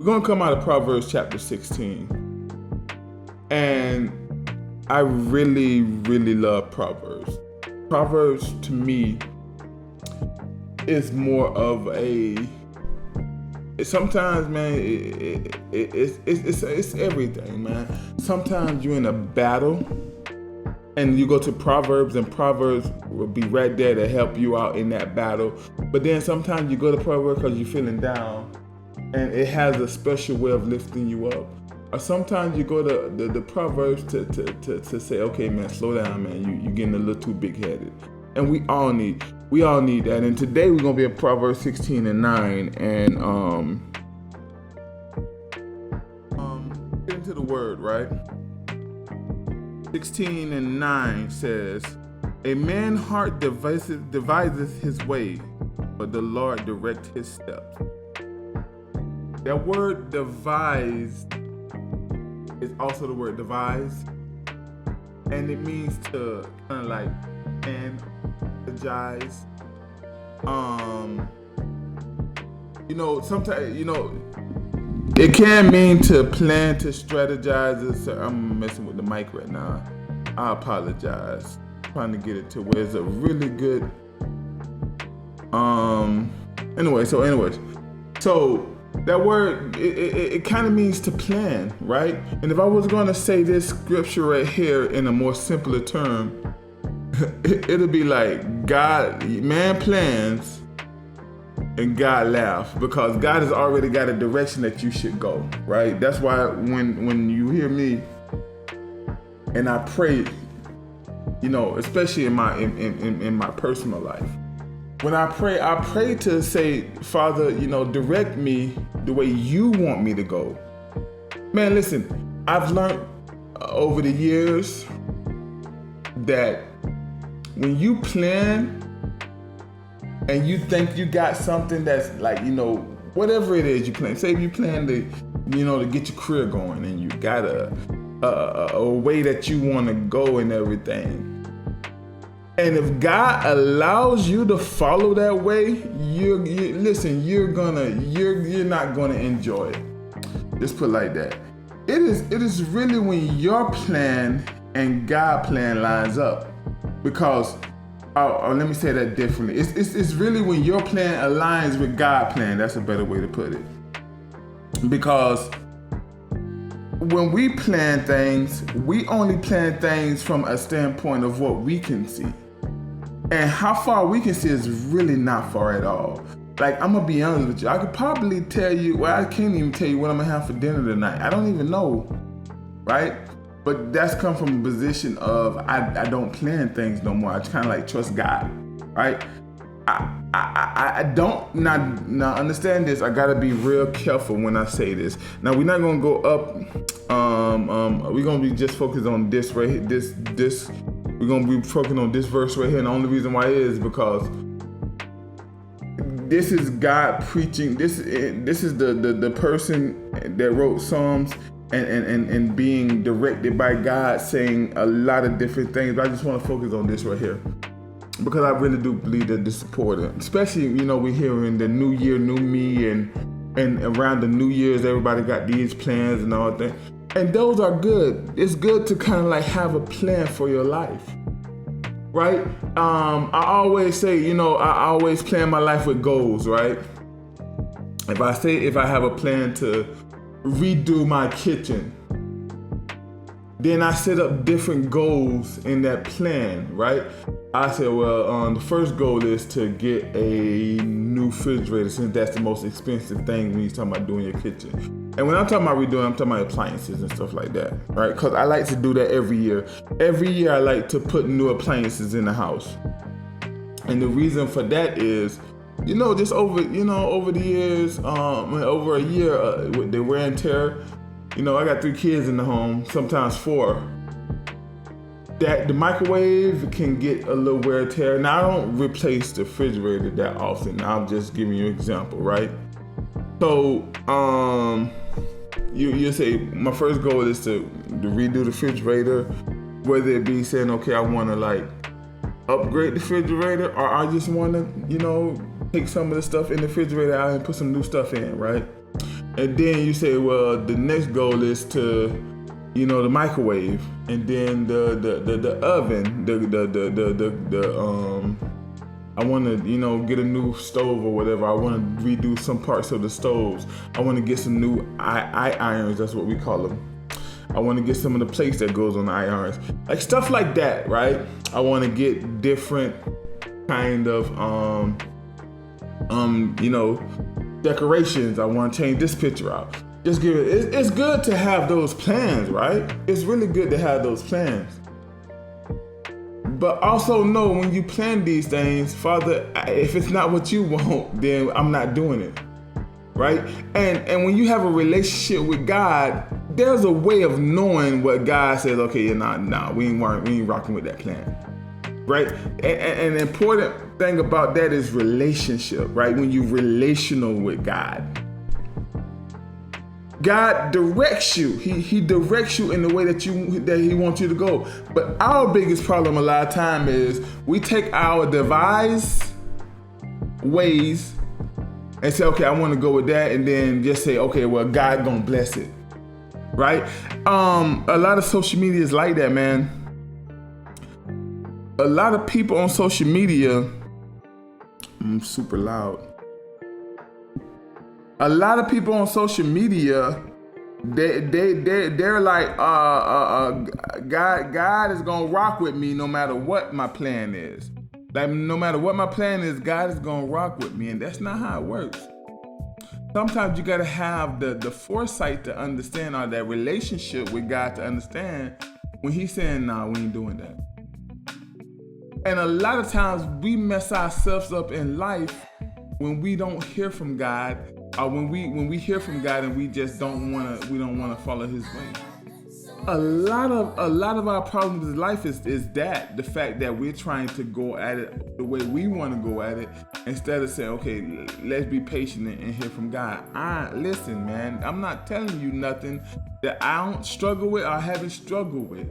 We're going to come out of Proverbs chapter 16. And I really, really love Proverbs. Proverbs to me is more of a, sometimes, man, it's everything, man. Sometimes you're in a battle and you go to Proverbs, and Proverbs will be right there to help you out in that battle. But then sometimes you go to Proverbs because you're feeling down, and it has a special way of lifting you up. Or sometimes you go to the Proverbs to say, okay, man, slow down, man. You're getting a little too big-headed. And we all need that. And today we're gonna be in Proverbs 16 and 9, and get into the word, right? 16 and 9 says, "A man's heart devises his way, but the Lord directs his steps." That word devise is also the word devise, and it means to kind of like strategize. Sometimes, it can mean to plan, to strategize. I'm messing with the mic right now. I apologize. I'm trying to get it to where it's a really good. So that word, it kind of means to plan, right? And if I was going to say this scripture right here in a more simpler term, it'll be like man plans and God laughs, because God has already got a direction that you should go, right? That's why when you hear me and I pray, especially in my personal life, when I pray to say, Father, direct me the way you want me to go. Man, listen, I've learned over the years that when you plan and you think you got something that's like, whatever it is you plan. Say if you plan to get your career going, and you got a way that you want to go and everything. And if God allows you to follow that way, you're not gonna enjoy it. Just put it like that. It is really when your plan and God's plan lines up. Because let me say that differently. It's really when your plan aligns with God's plan. That's a better way to put it. Because when we plan things, we only plan things from a standpoint of what we can see. And how far we can see is really not far at all. Like, I'm gonna be honest with you. I could probably tell you, I can't even tell you what I'm gonna have for dinner tonight. I don't even know, right? But that's come from a position of I don't plan things no more. I just kind of like trust God, right? I don't now understand this. I gotta be real careful when I say this. Now we're not gonna go up. We're gonna be just focused on this right here. This. We're gonna be focusing on this verse right here. And the only reason why is because this is God preaching. This is the person that wrote Psalms. And being directed by God, saying a lot of different things. But I just want to focus on this right here, because I really do believe that this is important. Especially, we're here in the new year, new me, and around the New Year's, everybody got these plans and all that. And those are good. It's good to kind of like have a plan for your life, right? I always say, I always plan my life with goals, right? If I have a plan to redo my kitchen, then I set up different goals in that plan, right? I said, well, the first goal is to get a new refrigerator, since that's the most expensive thing when you're talking about doing your kitchen. And when I'm talking about redoing, I'm talking about appliances and stuff like that, right? Because I like to do that every year. Every year I like to put new appliances in the house. And the reason for that is, just over the years, over a year, with the wear and tear, I got 3 kids in the home, sometimes 4. That the microwave can get a little wear and tear. Now, I don't replace the refrigerator that often. I'm just giving you an example, right? So, you say my first goal is to redo the refrigerator, whether it be saying, okay, I want to like upgrade the refrigerator, or I just want to, take some of the stuff in the refrigerator out and put some new stuff in, right? And then you say, well, the next goal is to, the microwave, and then the oven, I want to, get a new stove or whatever. I want to redo some parts of the stoves. I want to get some new irons. That's what we call them. I want to get some of the plates that goes on the irons, like stuff like that, right? I want to get different kind of, decorations. I want to change this picture out. Just give it. It's good to have those plans, right? It's really good to have those plans. But also know when you plan these things, Father, if it's not what you want, then I'm not doing it, right? And when you have a relationship with God, there's a way of knowing what God says. Okay, we ain't rocking with that plan, right? And the important thing about that is relationship, right? When you're relational with God, God directs you. He directs you in the way that He wants you to go. But our biggest problem a lot of time is we take our devised ways and say, okay, I want to go with that, and then just say, okay, well, God gonna bless it, right? A lot of social media is like that, man. A lot of people on social media, I'm super loud. A lot of people on social media, they're like, God is gonna rock with me no matter what my plan is. Like, no matter what my plan is, God is gonna rock with me, and that's not how it works. Sometimes you gotta have the foresight to understand, or that relationship with God to understand when He's saying, nah, we ain't doing that. And a lot of times we mess ourselves up in life when we don't hear from God, or when we hear from God and we just don't wanna follow His way. A lot of our problems in life is that the fact that we're trying to go at it the way we want to go at it, instead of saying, okay, let's be patient and hear from God. Listen, man, I'm not telling you nothing that I don't struggle with or haven't struggled with.